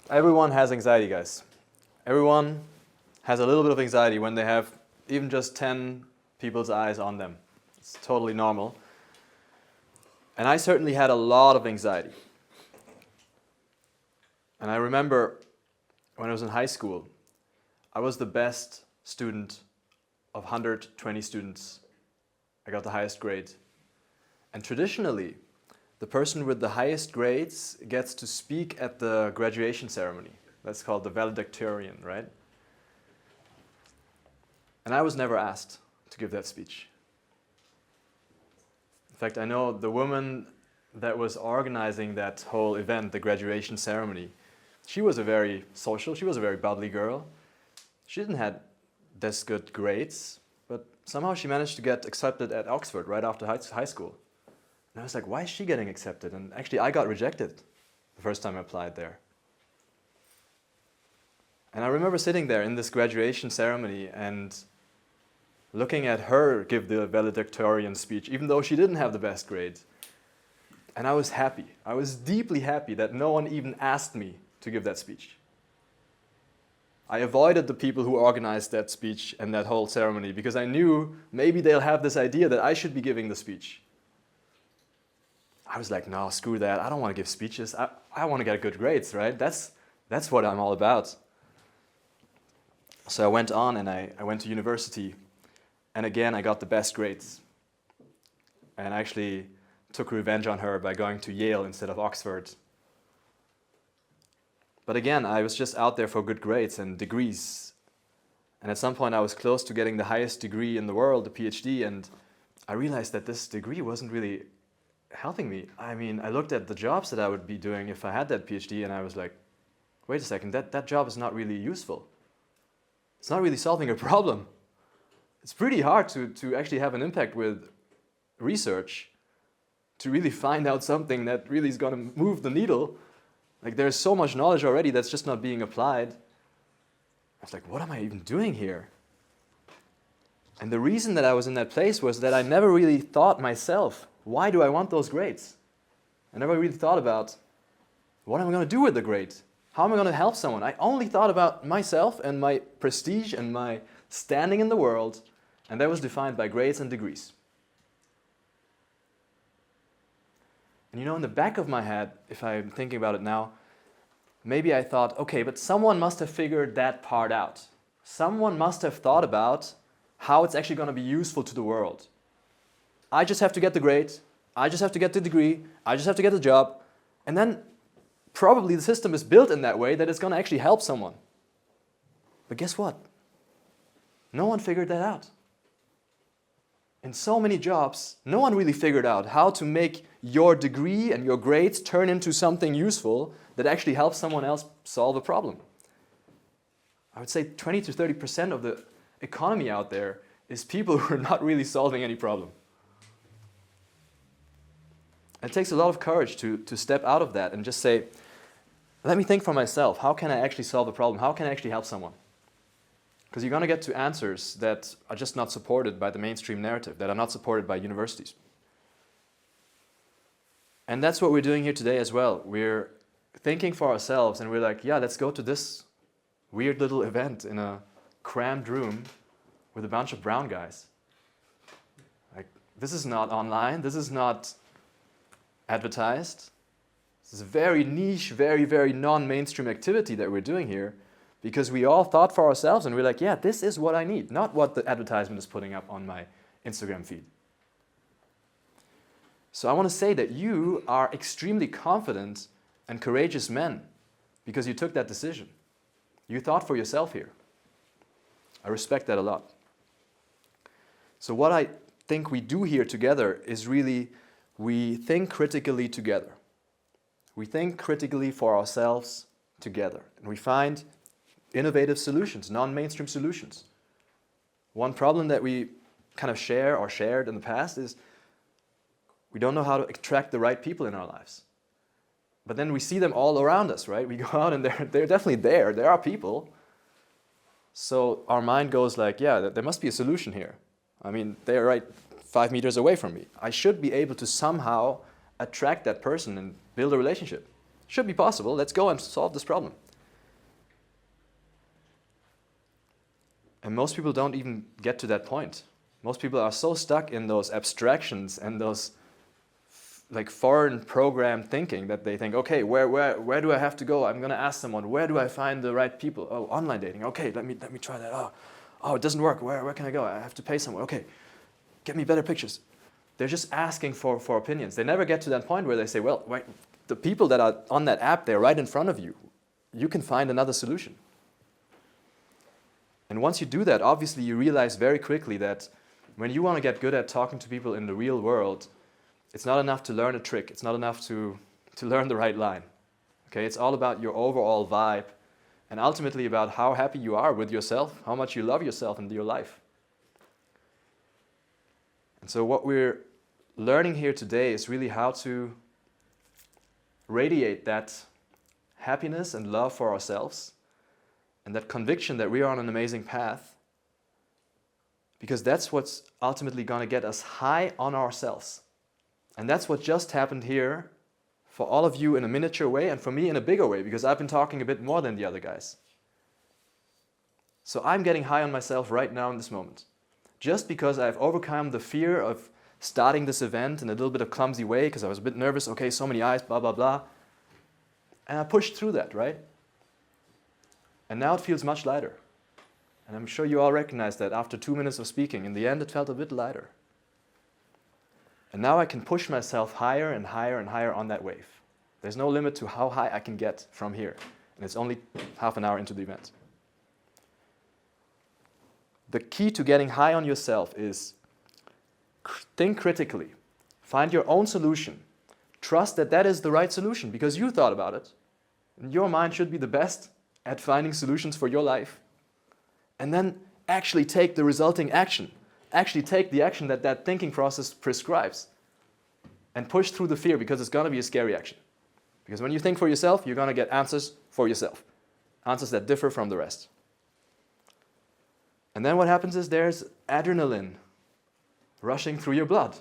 Everyone has anxiety, guys. Everyone has a little bit of anxiety when they have even just 10 people's eyes on them. It's totally normal. And I certainly had a lot of anxiety. And I remember when I was in high school, I was the best student of 120 students. I got the highest grade. And traditionally, the person with the highest grades gets to speak at the graduation ceremony. That's called the valedictorian, right? And I was never asked to give that speech. In fact, I know the woman that was organizing that whole event, the graduation ceremony, she was a very social, she was a very bubbly girl. She didn't have this good grades, but somehow she managed to get accepted at Oxford right after high school. And I was like, why is she getting accepted? And actually, I got rejected the first time I applied there. And I remember sitting there in this graduation ceremony and looking at her give the valedictorian speech, even though she didn't have the best grade. And I was happy. I was deeply happy that no one even asked me to give that speech. I avoided the people who organized that speech and that whole ceremony because I knew maybe they'll have this idea that I should be giving the speech. I was like, no, screw that. I don't want to give speeches. I want to get good grades, right? That's what I'm all about. So I went on and I went to university. And again, I got the best grades. And I actually took revenge on her by going to Yale instead of Oxford. But again, I was just out there for good grades and degrees. And at some point, I was close to getting the highest degree in the world, the PhD, and I realized that this degree wasn't really helping me. I mean, I looked at the jobs that I would be doing if I had that PhD, and I was like, wait a second, that job is not really useful. It's not really solving a problem. It's pretty hard to actually have an impact with research, to really find out something that really is going to move the needle. Like, there's so much knowledge already that's just not being applied. I was like, what am I even doing here? And the reason that I was in that place was that I never really thought myself, why do I want those grades? I never really thought about, what am I going to do with the grades? How am I going to help someone? I only thought about myself and my prestige and my standing in the world, and that was defined by grades and degrees. And in the back of my head, if I'm thinking about it now, maybe I thought, okay, but someone must have figured that part out. Someone must have thought about how it's actually going to be useful to the world. I just have to get the grade, I just have to get the degree, I just have to get the job, and then probably the system is built in that way that it's going to actually help someone. But guess what? No one figured that out. In so many jobs, no one really figured out how to make your degree and your grades turn into something useful that actually helps someone else solve a problem. I would say 20 to 30% of the economy out there is people who are not really solving any problem. It takes a lot of courage to step out of that and just say, let me think for myself. How can I actually solve a problem? How can I actually help someone? Because you're going to get to answers that are just not supported by the mainstream narrative, that are not supported by universities. And that's what we're doing here today as well. We're thinking for ourselves and we're like, yeah, let's go to this weird little event in a crammed room with a bunch of brown guys. Like, this is not online, this is not advertised. This is a very niche, very, very non-mainstream activity that we're doing here because we all thought for ourselves and we're like, yeah, this is what I need, not what the advertisement is putting up on my Instagram feed. So I want to say that you are extremely confident and courageous men because you took that decision. You thought for yourself here. I respect that a lot. So what I think we do here together is really we think critically together. We think critically for ourselves together. And we find innovative solutions, non-mainstream solutions. One problem that we kind of share or shared in the past is we don't know how to attract the right people in our lives. But then we see them all around us, right? We go out and they're definitely there. There are people. So our mind goes like, yeah, there must be a solution here. I mean, they're right 5 meters away from me. I should be able to somehow attract that person and build a relationship. Should be possible. Let's go and solve this problem. And most people don't even get to that point. Most people are so stuck in those abstractions and those like foreign program thinking that they think, okay, where do I have to go? I'm going to ask someone, where do I find the right people? Oh, online dating. Okay, let me try that. Oh, it doesn't work. Where can I go? I have to pay someone. Okay, get me better pictures. They're just asking for opinions. They never get to that point where they say, well, wait, the people that are on that app, they're right in front of you. You can find another solution. And once you do that, obviously you realize very quickly that when you want to get good at talking to people in the real world, it's not enough to learn a trick. It's not enough to learn the right line. Okay, it's all about your overall vibe and ultimately about how happy you are with yourself, how much you love yourself and your life. And so what we're learning here today is really how to radiate that happiness and love for ourselves and that conviction that we are on an amazing path, because that's what's ultimately going to get us high on ourselves. And that's what just happened here for all of you in a miniature way and for me in a bigger way, because I've been talking a bit more than the other guys. So I'm getting high on myself right now in this moment, just because I've overcome the fear of starting this event in a little bit of clumsy way, because I was a bit nervous, okay, so many eyes, blah, blah, blah. And I pushed through that, right? And now it feels much lighter. And I'm sure you all recognize that after 2 minutes of speaking, in the end it felt a bit lighter. And now I can push myself higher and higher and higher on that wave. There's no limit to how high I can get from here. And it's only half an hour into the event. The key to getting high on yourself is think critically. Find your own solution. Trust that that is the right solution because you thought about it. And your mind should be the best at finding solutions for your life. And then actually take the resulting action. Actually take the action that that thinking process prescribes and push through the fear, because it's going to be a scary action. Because when you think for yourself, you're going to get answers for yourself. Answers that differ from the rest. And then what happens is there's adrenaline rushing through your blood,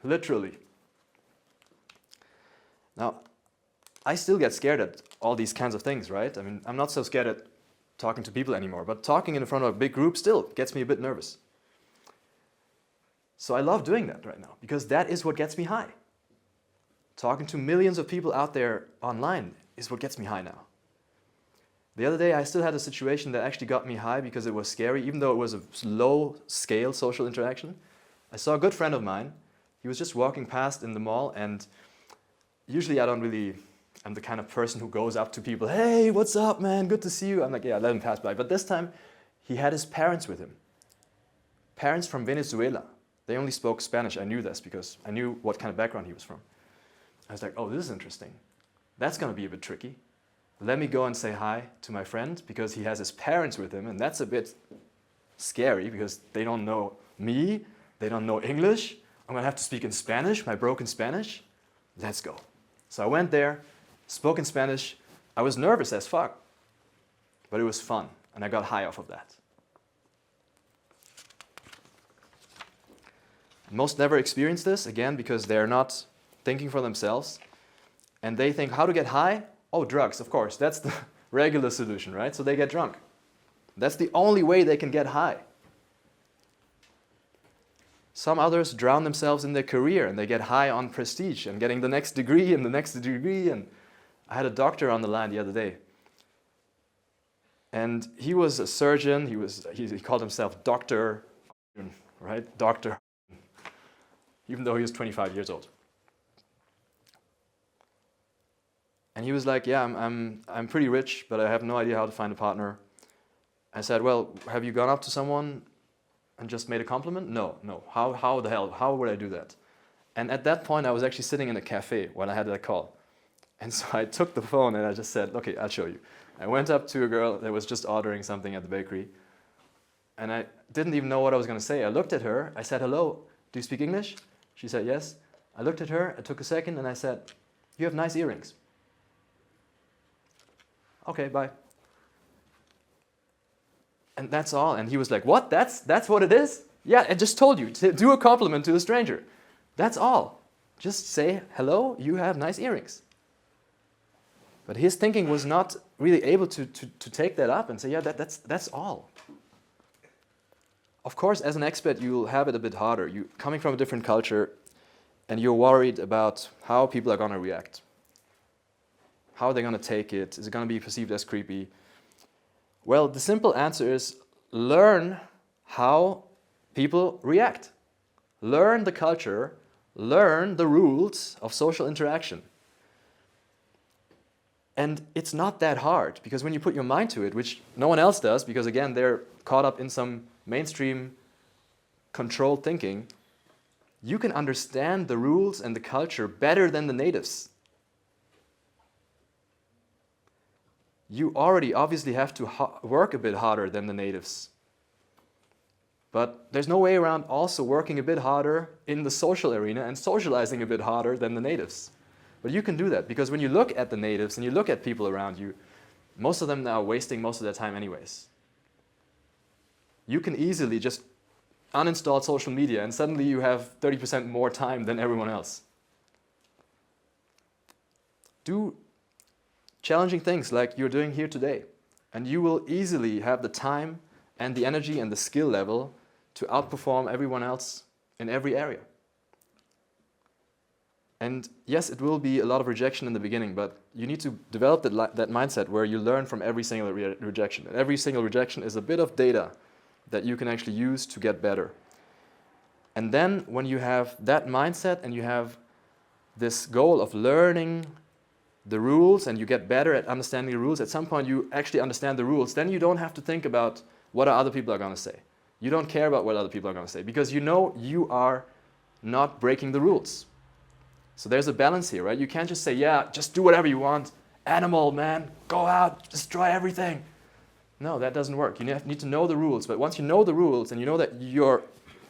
literally. Now, I still get scared at all these kinds of things, right? I mean, I'm not so scared at talking to people anymore, but talking in front of a big group still gets me a bit nervous. So I love doing that right now, because that is what gets me high. Talking to millions of people out there online is what gets me high now. The other day I still had a situation that actually got me high because it was scary, even though it was a low-scale social interaction. I saw a good friend of mine. He was just walking past in the mall, and usually I'm the kind of person who goes up to people, hey, what's up, man? Good to see you. I'm like, yeah, let him pass by. But this time, he had his parents with him. Parents from Venezuela. They only spoke Spanish. I knew this because I knew what kind of background he was from. I was like, oh, this is interesting. That's going to be a bit tricky. Let me go and say hi to my friend because he has his parents with him, and that's a bit scary because they don't know me, they don't know English. I'm going to have to speak in Spanish, my broken Spanish. Let's go. So I went there, spoke in Spanish. I was nervous as fuck, but it was fun, and I got high off of that. Most never experience this, again, because they're not thinking for themselves, and they think, how to get high? Oh, drugs, of course. That's the regular solution, right? So they get drunk. That's the only way they can get high. Some others drown themselves in their career, and they get high on prestige and getting the next degree and the next degree. And I had a doctor on the line the other day, and he was a surgeon. He called himself Doctor, right? Doctor, even though he was 25 years old. And he was like, yeah, I'm pretty rich, but I have no idea how to find a partner. I said, well, have you gone up to someone and just made a compliment? No. How the hell? How would I do that? And at that point, I was actually sitting in a cafe when I had that call. And so I took the phone and I just said, okay, I'll show you. I went up to a girl that was just ordering something at the bakery. And I didn't even know what I was going to say. I looked at her. I said, hello, do you speak English? She said, yes. I looked at her. I took a second and I said, you have nice earrings. Okay, bye. And that's all. And he was like, what? That's what it is? Yeah, I just told you to do a compliment to a stranger. That's all. Just say, hello, you have nice earrings. But his thinking was not really able to take that up and say, yeah, that's all. Of course, as an expat, you'll have it a bit harder. You coming from a different culture, and you're worried about how people are going to react. How are they going to take it? Is it going to be perceived as creepy? Well, the simple answer is learn how people react. Learn the culture, learn the rules of social interaction. And it's not that hard, because when you put your mind to it, which no one else does, because again, they're caught up in some mainstream controlled thinking, you can understand the rules and the culture better than the natives. You already obviously have to work a bit harder than the natives. But there's no way around also working a bit harder in the social arena and socializing a bit harder than the natives. But you can do that, because when you look at the natives and you look at people around you, most of them are wasting most of their time anyways. You can easily just uninstall social media and suddenly you have 30% more time than everyone else. Do challenging things like you're doing here today, and you will easily have the time and the energy and the skill level to outperform everyone else in every area. And yes, it will be a lot of rejection in the beginning, but you need to develop that mindset where you learn from every single rejection. And every single rejection is a bit of data that you can actually use to get better. And then when you have that mindset and you have this goal of learning the rules and you get better at understanding the rules, at some point you actually understand the rules, then you don't have to think about what other people are going to say. You don't care about what other people are going to say, because you know you are not breaking the rules. So there's a balance here, right? You can't just say, yeah, just do whatever you want. Animal, man, go out, destroy everything. No, that doesn't work. You need to know the rules. But once you know the rules and you know that your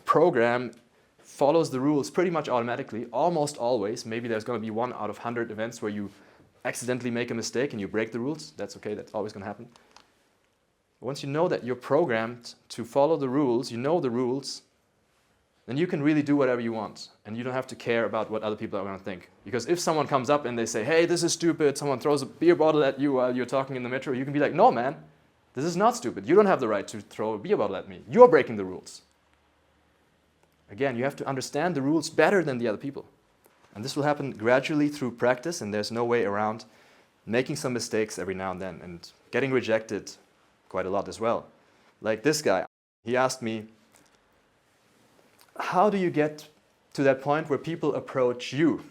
program follows the rules pretty much automatically, almost always, maybe there's going to be 1 out of 100 events where you accidentally make a mistake and you break the rules. That's okay, that's always going to happen. Once you know that you're programmed to follow the rules, you know the rules, then you can really do whatever you want. And you don't have to care about what other people are going to think. Because if someone comes up and they say, hey, this is stupid, someone throws a beer bottle at you while you're talking in the metro, you can be like, no, man, this is not stupid. You don't have the right to throw a beer bottle at me. You're breaking the rules. Again, you have to understand the rules better than the other people. And this will happen gradually through practice, and there's no way around making some mistakes every now and then and getting rejected quite a lot as well. Like this guy, he asked me, how do you get to that point where people approach you?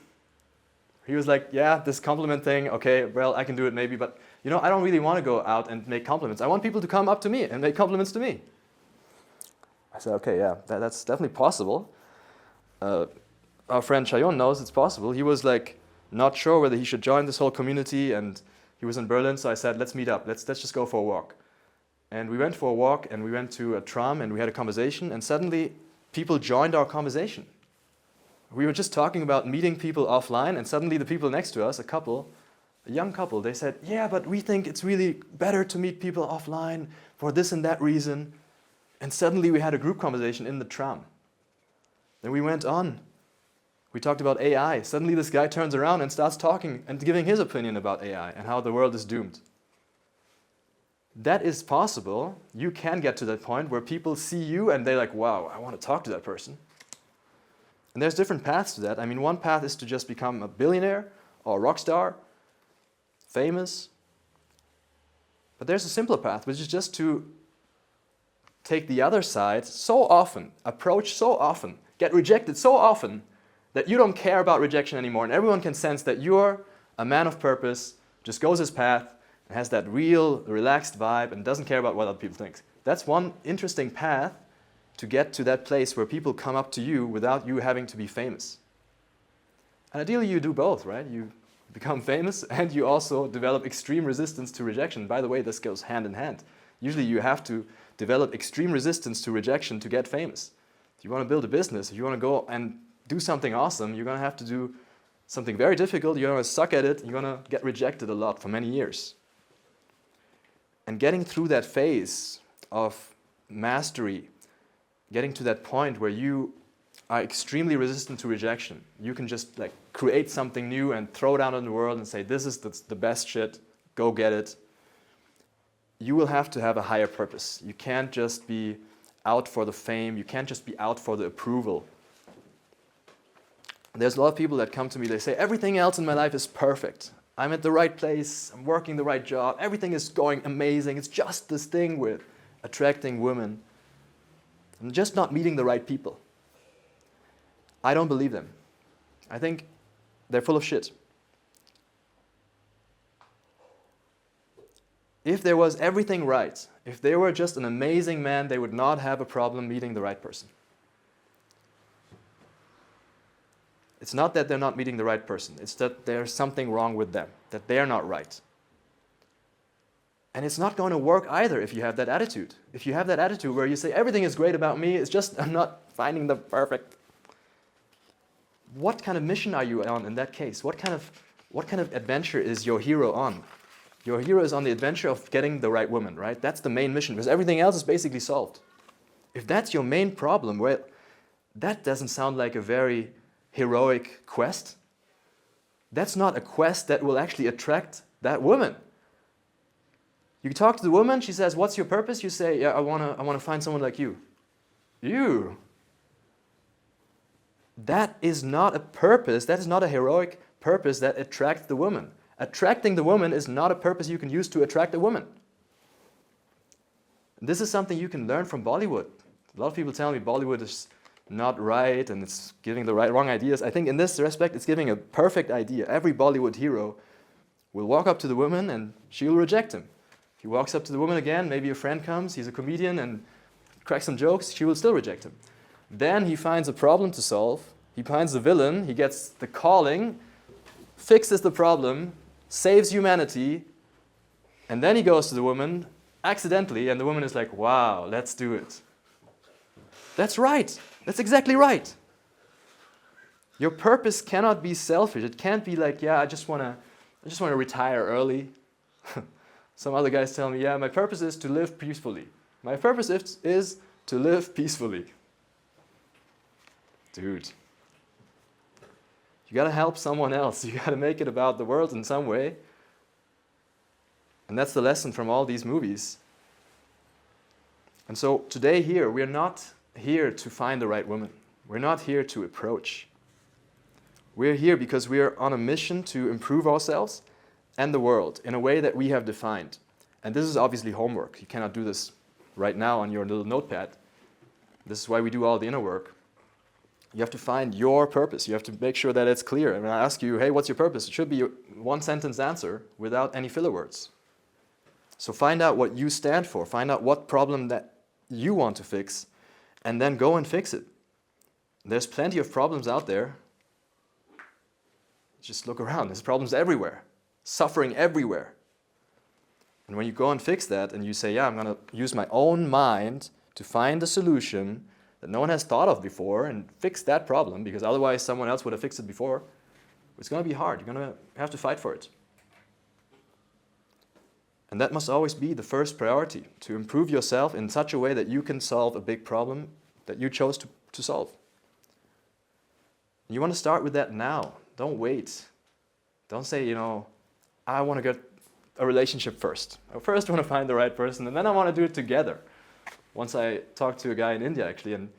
He was like, yeah, this compliment thing, okay, well, I can do it maybe, but you know, I don't really want to go out and make compliments. I want people to come up to me and make compliments to me. I said, okay, yeah, that's definitely possible. Our friend Chayon knows it's possible. He was like not sure whether he should join this whole community, and he was in Berlin, so I said, let's meet up, let's just go for a walk. And we went for a walk, and we went to a tram, and we had a conversation, and suddenly people joined our conversation. We were just talking about meeting people offline, and suddenly the people next to us, a young couple, they said, yeah, but we think it's really better to meet people offline for this and that reason. And suddenly we had a group conversation in the tram. Then we went on. We talked about AI. Suddenly this guy turns around and starts talking and giving his opinion about AI and how the world is doomed. That is possible. You can get to that point where people see you and they're like, wow, I want to talk to that person. And there's different paths to that. I mean, one path is to just become a billionaire or a rock star, famous. But there's a simpler path, which is just to take the other side so often, approach so often, get rejected so often that you don't care about rejection anymore, and everyone can sense that you're a man of purpose, just goes his path, and has that real, relaxed vibe, and doesn't care about what other people think. That's one interesting path to get to that place where people come up to you without you having to be famous. And ideally you do both, right? You become famous and you also develop extreme resistance to rejection. By the way, this goes hand in hand. Usually you have to develop extreme resistance to rejection to get famous. If you want to build a business, if you want to go and do something awesome, you're going to have to do something very difficult, you're going to suck at it, you're going to get rejected a lot for many years. And getting through that phase of mastery, getting to that point where you are extremely resistant to rejection, you can just like create something new and throw it out in the world and say, this is the best shit, go get it. You will have to have a higher purpose. You can't just be out for the fame. You can't just be out for the approval. There's a lot of people that come to me, they say, everything else in my life is perfect. I'm at the right place, I'm working the right job, everything is going amazing. It's just this thing with attracting women. I'm just not meeting the right people. I don't believe them. I think they're full of shit. If there was everything right, if they were just an amazing man, they would not have a problem meeting the right person. It's not that they're not meeting the right person. It's that there's something wrong with them, that they're not right. And it's not going to work either if you have that attitude. If you have that attitude where you say, everything is great about me, it's just I'm not finding the perfect. What kind of mission are you on in that case? What kind of adventure is your hero on? Your hero is on the adventure of getting the right woman, right? That's the main mission, because everything else is basically solved. If that's your main problem, well, that doesn't sound like a very heroic quest. That's not a quest that will actually attract that woman. You talk to the woman, she says, what's your purpose? You say, yeah, I wanna find someone like you. You. That is not a purpose, that is not a heroic purpose that attracts the woman. Attracting the woman is not a purpose you can use to attract a woman. This is something you can learn from Bollywood. A lot of people tell me Bollywood is not right and it's giving the wrong ideas. I think in this respect it's giving a perfect idea. Every Bollywood hero will walk up to the woman and she will reject him. He walks up to the woman again, maybe a friend comes, he's a comedian and cracks some jokes, she will still reject him. Then he finds a problem to solve, he finds the villain, he gets the calling, fixes the problem, saves humanity, and then he goes to the woman accidentally and the woman is like, wow, let's do it. That's right. That's exactly right. Your purpose cannot be selfish. It can't be like, yeah, I just want to retire early. Some other guys tell me, yeah, my purpose is to live peacefully. My purpose is to live peacefully. Dude. You got to help someone else. You got to make it about the world in some way. And that's the lesson from all these movies. And so today here, we're not here to find the right woman. We're not here to approach. We're here because we're on a mission to improve ourselves and the world in a way that we have defined. And this is obviously homework. You cannot do this right now on your little notepad. This is why we do all the inner work. You have to find your purpose. You have to make sure that it's clear. And when I ask you, hey, what's your purpose? It should be a one-sentence answer without any filler words. So find out what you stand for. Find out what problem that you want to fix, and then go and fix it. There's plenty of problems out there. Just look around. There's problems everywhere. Suffering everywhere. And when you go and fix that, and you say, yeah, I'm going to use my own mind to find a solution that no one has thought of before and fix that problem, because otherwise someone else would have fixed it before, it's going to be hard. You're going to have to fight for it. And that must always be the first priority, to improve yourself in such a way that you can solve a big problem that you chose to solve. And you want to start with that now. Don't wait. Don't say, I want to get a relationship first. I first want to find the right person, and then I want to do it together. Once I talked to a guy in India, actually, and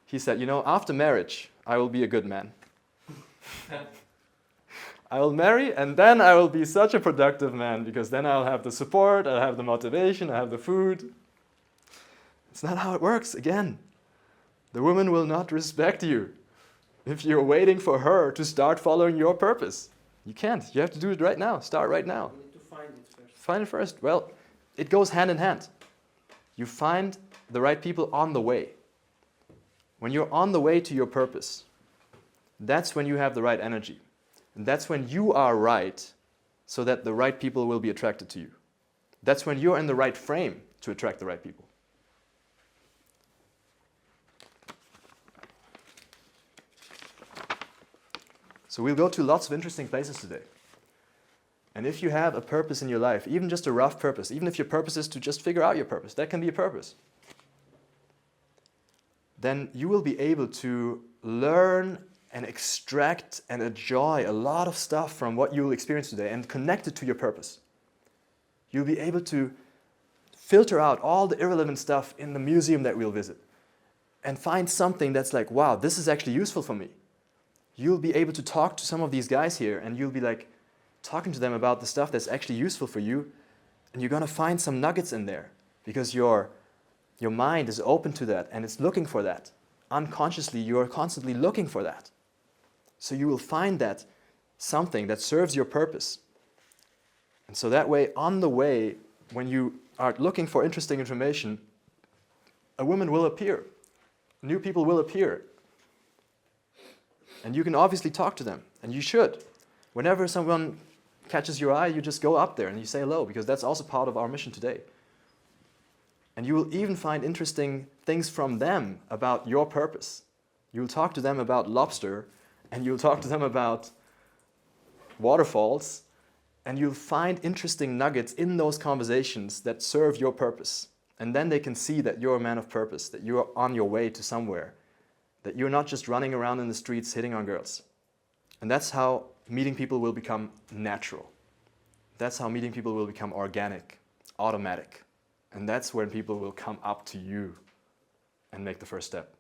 he said, after marriage, I will be a good man. I will marry, and then I will be such a productive man, because then I'll have the support, I'll have the motivation, I'll have the food. It's not how it works, again. The woman will not respect you if you're waiting for her to start following your purpose. You can't. You have to do it right now. Start right now. You need to find it first. Find it first. Well, it goes hand in hand. You find the right people on the way. When you're on the way to your purpose, that's when you have the right energy. And that's when you are right, so that the right people will be attracted to you. That's when you're in the right frame to attract the right people. So we'll go to lots of interesting places today. And if you have a purpose in your life, even just a rough purpose, even if your purpose is to just figure out your purpose, that can be a purpose, then you will be able to learn and extract and enjoy a lot of stuff from what you will experience today and connect it to your purpose. You'll be able to filter out all the irrelevant stuff in the museum that we'll visit. and find something that's like, wow, this is actually useful for me. You'll be able to talk to some of these guys here, and you'll be like talking to them about the stuff that's actually useful for you, and you're gonna find some nuggets in there because your mind is open to that and it's looking for that. Unconsciously, you are constantly looking for that. So you will find that something that serves your purpose. And so that way, on the way, when you are looking for interesting information, a woman will appear. New people will appear. And you can obviously talk to them, and you should. Whenever someone catches your eye, you just go up there and you say hello, because that's also part of our mission today. And you will even find interesting things from them about your purpose. You'll talk to them about lobster, and you'll talk to them about waterfalls, and you'll find interesting nuggets in those conversations that serve your purpose. And then they can see that you're a man of purpose, that you're on your way to somewhere, that you're not just running around in the streets hitting on girls. And that's how meeting people will become natural. That's how meeting people will become organic, automatic. And that's when people will come up to you and make the first step.